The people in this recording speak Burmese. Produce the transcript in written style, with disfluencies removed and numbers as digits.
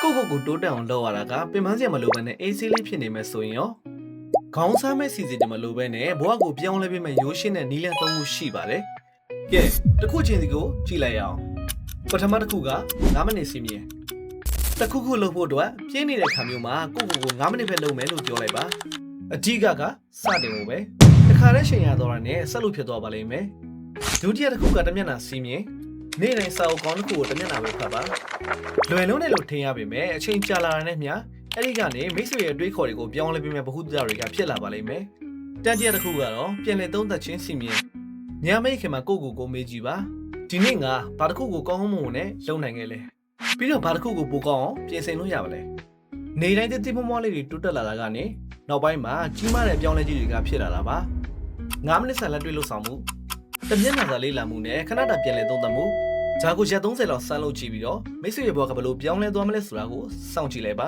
ကိုတိုးတက်အောင်လုပ်ရတာကပင်ပန်းစရာမလိုဘဲနဲ့အေးဆေးလေးဖြစ်နေမယ်ဆိုရင်ရောခေါင်းစားမဲ့စီစဉ်တယ်မလိုဘဲနဲ့ဘဝကိုပြောင်းလဲပေးမဲ့ရိုးရှင်းတဲ့နီးလန်းသုံးခုရှိပါတယ်။ကဲတစ်ခုချင်းစီကိုကြည့်လိုက်ရအောင်။ပထမတစ်ခုက9မိနစ်စီးမြင်။တစ်ခုခုလုပ်ဖို့အတွက်ပြင်းနေတဲ့ခါမျိုးမှာကို9မိနစ်ပဲလုပ်မယ်လို့ပြောလိုက်ပါ။အဓိကစတင်ဖို့ပဲ။တစ်ခါတည်းချိန်ရတော့တာနဲ့ဆက်လို့ဖြစ်သွားပါလိမ့်မယ်။ဒုတိယတစ်ခုကတမျက်နှာစီးမြင်။နေ့တိုင်းစာအုပ်ကောင်းတစ်ခုကိုတမျက်နှာပဲဖတ်ပါ။လွယ်လုံးနဲ့လို့ထင်ရပေမဲ့အချိန်ကြာလာတဲ့နဲ့မျှအဲ့ဒီကနေမိတ်ဆွေရဲ့အတွေးခေါ်တွေကိုပြောင်းလဲပေးမဲ့ဗဟုသုတတွေကဖြစ်လာပါလိမ့်မယ်။တန်တရာတစ်ခုကတော့ပြန်လည်သုံးသပ်ခြင်းစီမင်းညမိတ်ခင်မှာကိုမေးကြည့်ပါဒီနေ့ငါဘာတစ်ခုကိုကောင်းမွန်နဲ့လုံနိုင်ခဲ့လဲပြီးတော့ဘာတစ်ခုကိုပိုကောင်းအောင်ပြင်ဆင်လို့ရပါလဲနေတိုင်းတည်မွားလေးတွေတိုးတက်လာတာကနေနောက်ပိုင်းမှာကြီးမားတဲ့ပြောင်းလဲခြင်းတွေကဖြစ်လာတာပါ9မိနစ်ဆန်လက်တွေ့လို့ဆောင်မှုတမျက်နှာစာလေးလာမှုနဲ့ခဏတာပြန်လည်သုံးသပ်မှုဂျာကိုရက်30လောက်စမ်းလုပ်ကြည့်ပြီးတော့မိတ်ဆွေရဲ့ဘဝကဘယ်လိုပြောင်းလဲသွားမလဲဆိုတာကိုစောင့်ကြည့်လိုက်ပါ